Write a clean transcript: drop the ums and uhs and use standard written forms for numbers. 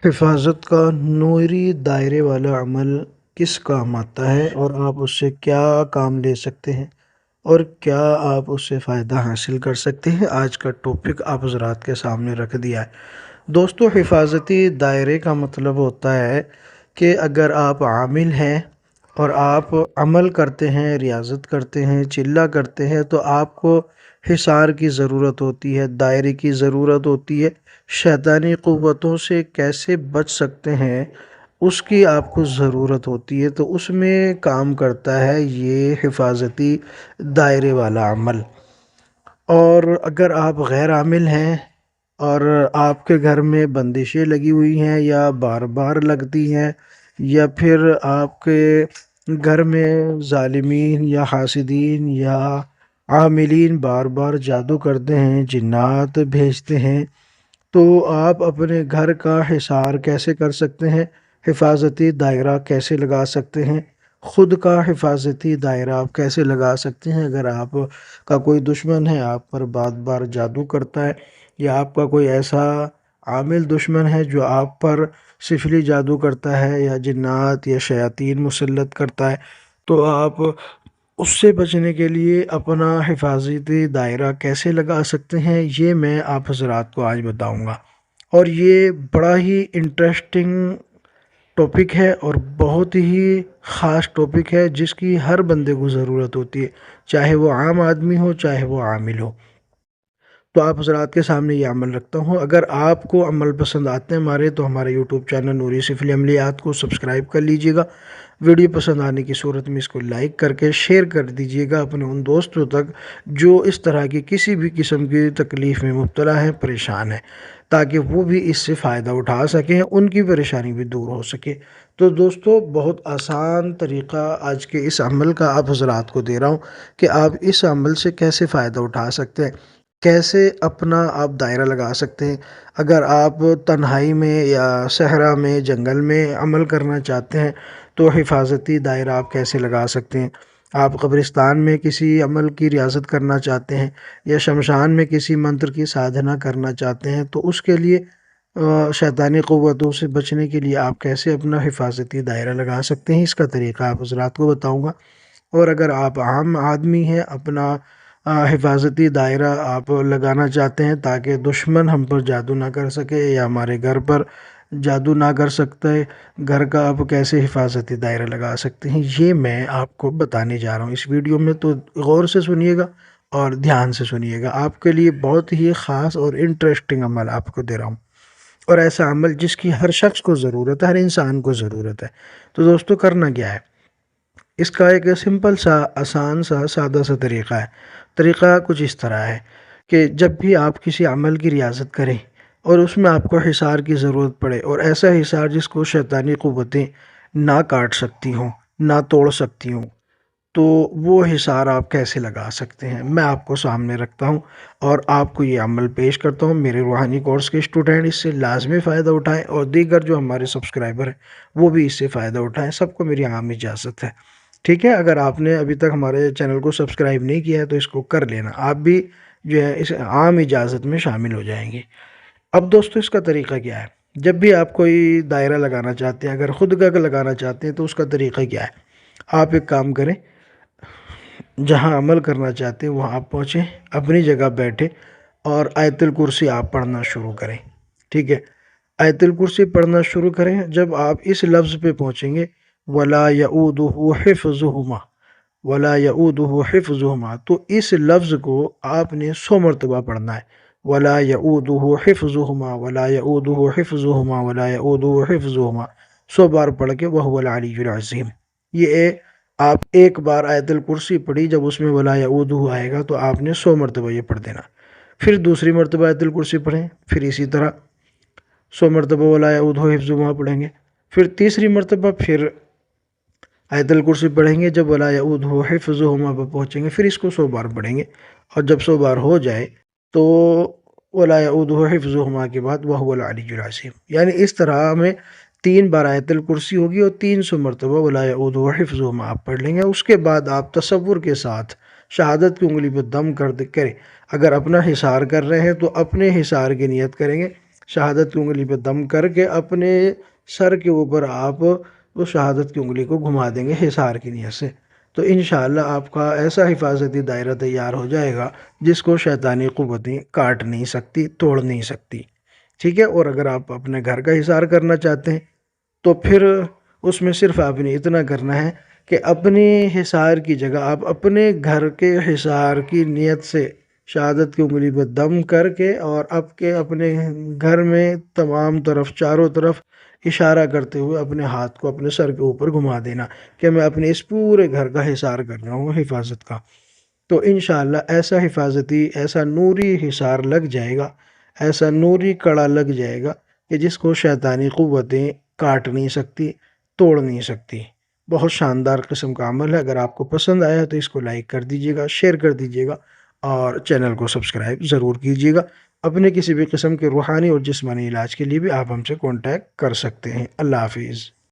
حفاظت کا نوری دائرے والا عمل کس کام آتا ہے اور آپ اس سے کیا کام لے سکتے ہیں اور کیا آپ اس سے فائدہ حاصل کر سکتے ہیں؟ آج کا ٹاپک آپ حضرات کے سامنے رکھ دیا ہے دوستو۔ حفاظتی دائرے کا مطلب ہوتا ہے کہ اگر آپ عامل ہیں اور آپ عمل کرتے ہیں، ریاضت کرتے ہیں، چلہ کرتے ہیں، تو آپ کو حصار کی ضرورت ہوتی ہے، دائرے کی ضرورت ہوتی ہے۔ شیطانی قوتوں سے کیسے بچ سکتے ہیں اس کی آپ کو ضرورت ہوتی ہے، تو اس میں کام کرتا ہے یہ حفاظتی دائرے والا عمل۔ اور اگر آپ غیر عامل ہیں اور آپ کے گھر میں بندشیں لگی ہوئی ہیں یا بار بار لگتی ہیں، یا پھر آپ کے گھر میں ظالمین یا حاسدین یا عاملین بار بار جادو کرتے ہیں، جنات بھیجتے ہیں، تو آپ اپنے گھر کا حصار کیسے کر سکتے ہیں؟ حفاظتی دائرہ کیسے لگا سکتے ہیں؟ خود کا حفاظتی دائرہ آپ کیسے لگا سکتے ہیں؟ اگر آپ کا کوئی دشمن ہے، آپ پر بار بار جادو کرتا ہے، یا آپ کا کوئی ایسا عامل دشمن ہے جو آپ پر سفلی جادو کرتا ہے یا جنات یا شیاطین مسلط کرتا ہے، تو آپ اس سے بچنے کے لیے اپنا حفاظتی دائرہ کیسے لگا سکتے ہیں، یہ میں آپ حضرات کو آج بتاؤں گا۔ اور یہ بڑا ہی انٹرسٹنگ ٹاپک ہے اور بہت ہی خاص ٹاپک ہے جس کی ہر بندے کو ضرورت ہوتی ہے، چاہے وہ عام آدمی ہو چاہے وہ عامل ہو۔ تو آپ حضرات کے سامنے یہ عمل رکھتا ہوں۔ اگر آپ کو عمل پسند آتے ہیں ہمارے، تو ہمارے یوٹیوب چینل نوری سفلی عملیات کو سبسکرائب کر لیجئے گا۔ ویڈیو پسند آنے کی صورت میں اس کو لائک کر کے شیئر کر دیجئے گا اپنے ان دوستوں تک جو اس طرح کی کسی بھی قسم کی تکلیف میں مبتلا ہیں، پریشان ہیں، تاکہ وہ بھی اس سے فائدہ اٹھا سکیں، ان کی پریشانی بھی دور ہو سکے۔ تو دوستو، بہت آسان طریقہ آج کے اس عمل کا آپ حضرات کو دے رہا ہوں کہ آپ اس عمل سے کیسے فائدہ اٹھا سکتے ہیں، کیسے اپنا آپ دائرہ لگا سکتے ہیں۔ اگر آپ تنہائی میں یا صحرا میں، جنگل میں عمل کرنا چاہتے ہیں، تو حفاظتی دائرہ آپ کیسے لگا سکتے ہیں۔ آپ قبرستان میں کسی عمل کی ریاضت کرنا چاہتے ہیں یا شمشان میں کسی منتر کی سادھنا کرنا چاہتے ہیں، تو اس کے لیے شیطانی قوتوں سے بچنے کے لیے آپ کیسے اپنا حفاظتی دائرہ لگا سکتے ہیں، اس کا طریقہ آپ حضرات کو بتاؤں گا۔ اور اگر آپ عام آدمی ہیں، اپنا حفاظتی دائرہ آپ لگانا چاہتے ہیں تاکہ دشمن ہم پر جادو نہ کر سکے یا ہمارے گھر پر جادو نہ کر سکتا ہے، گھر کا آپ کیسے حفاظتی دائرہ لگا سکتے ہیں، یہ میں آپ کو بتانے جا رہا ہوں اس ویڈیو میں۔ تو غور سے سنیے گا اور دھیان سے سنیے گا، آپ کے لیے بہت ہی خاص اور انٹرسٹنگ عمل آپ کو دے رہا ہوں، اور ایسا عمل جس کی ہر شخص کو ضرورت ہے، ہر انسان کو ضرورت ہے۔ تو دوستو، کرنا کیا ہے؟ اس کا ایک سمپل سا، آسان سا، سادہ سا طریقہ ہے۔ طریقہ کچھ اس طرح ہے کہ جب بھی آپ کسی عمل کی ریاضت کریں اور اس میں آپ کو حصار کی ضرورت پڑے، اور ایسا حصار جس کو شیطانی قوتیں نہ کاٹ سکتی ہوں، نہ توڑ سکتی ہوں، تو وہ حصار آپ کیسے لگا سکتے ہیں، میں آپ کو سامنے رکھتا ہوں اور آپ کو یہ عمل پیش کرتا ہوں۔ میرے روحانی کورس کے اسٹوڈنٹ اس سے لازمی فائدہ اٹھائیں، اور دیگر جو ہمارے سبسکرائبر ہیں وہ بھی اس سے فائدہ اٹھائیں، سب کو میری عام اجازت ہے، ٹھیک ہے؟ اگر آپ نے ابھی تک ہمارے چینل کو سبسکرائب نہیں کیا ہے تو اس کو کر لینا، آپ بھی جو ہے اس عام اجازت میں شامل ہو جائیں گے۔ اب دوستو، اس کا طریقہ کیا ہے؟ جب بھی آپ کوئی دائرہ لگانا چاہتے ہیں، اگر خود کا لگانا چاہتے ہیں، تو اس کا طریقہ کیا ہے؟ آپ ایک کام کریں، جہاں عمل کرنا چاہتے ہیں وہاں آپ پہنچیں، اپنی جگہ بیٹھیں اور آیت الکرسی آپ پڑھنا شروع کریں، ٹھیک ہے؟ آیت الکرسی پڑھنا شروع کریں۔ جب آپ اس لفظ پہ پہنچیں گے، وَلَا يَؤُودُهُ حِفْظُهُمَا، وَلَا يَؤُودُهُ حِفْظُهُمَا، تو اس لفظ کو آپ نے 100 مرتبہ پڑھنا ہے۔ وَلَا يَؤُودُهُ حِفْظُهُمَا، وَلَا يَؤُودُهُ حِفْظُهُمَا، وَلَا يَؤُودُهُ حِفْظُهُمَا، 100 بار پڑھ کے وَهُوَ الْعَلِيُّ الْعَظِيمُ۔ یہ آپ ایک بار آیت الکرسی پڑھی، جب اس میں وَلَا يَؤُودُهُ آئے گا تو آپ نے 100 مرتبہ یہ پڑھ دینا۔ پھر دوسری مرتبہ آیت الکرسی پڑھیں، پھر اسی طرح 100 مرتبہ وَلَا يَؤُودُهُ حِفْظُهُمَا پڑھیں گے، پھر تیسری مرتبہ پھر آیت الکرسی پڑھیں گے، جب وَلَا يَؤُودُهُ حِفْظُهُمَا پہ پہنچیں گے، پھر اس کو 100 بار پڑھیں گے، اور جب 100 بار ہو جائے تو وَلَا يَؤُودُهُ حِفْظُهُمَا کے بعد وَهُوَ الْعَلِيُّ الْعَظِيمُ، یعنی اس طرح میں 3 بار آیت الکرسی ہوگی اور 300 مرتبہ وَلَا يَؤُودُهُ حِفْظُهُمَا آپ پڑھ لیں گے۔ اس کے بعد آپ تصور کے ساتھ شہادت کی انگلی پہ دم کریں۔ اگر اپنا حصار کر رہے ہیں تو اپنے حصار کی نیت کریں گے، شہادت کی انگلی پہ دم کر کے اپنے سر کے اوپر آپ اس شہادت کی انگلی کو گھما دیں گے حصار کی نیت سے، تو انشاءاللہ آپ کا ایسا حفاظتی دائرہ تیار ہو جائے گا جس کو شیطانی قوتیں کاٹ نہیں سکتی، توڑ نہیں سکتی، ٹھیک ہے۔ اور اگر آپ اپنے گھر کا حصار کرنا چاہتے ہیں تو پھر اس میں صرف آپ نے اتنا کرنا ہے کہ اپنے حصار کی جگہ آپ اپنے گھر کے حصار کی نیت سے شہادت کی انگلی پہ دم کر کے اور اپنے گھر میں تمام طرف چاروں طرف اشارہ کرتے ہوئے اپنے ہاتھ کو اپنے سر کے اوپر گھما دینا کہ میں اپنے اس پورے گھر کا حصار کر رہا ہوں، حفاظت کا۔ تو انشاءاللہ ایسا حفاظتی، ایسا نوری حصار لگ جائے گا، ایسا نوری کڑا لگ جائے گا کہ جس کو شیطانی قوتیں کاٹ نہیں سکتی، توڑ نہیں سکتی۔ بہت شاندار قسم کا عمل ہے۔ اگر آپ کو پسند آیا تو اس کو لائک کر دیجیے گا، شیئر کر دیجیے گا، اور چینل کو سبسکرائب ضرور کیجیے گا۔ اپنے کسی بھی قسم کے روحانی اور جسمانی علاج کے لیے بھی آپ ہم سے کانٹیکٹ کر سکتے ہیں۔ اللہ حافظ۔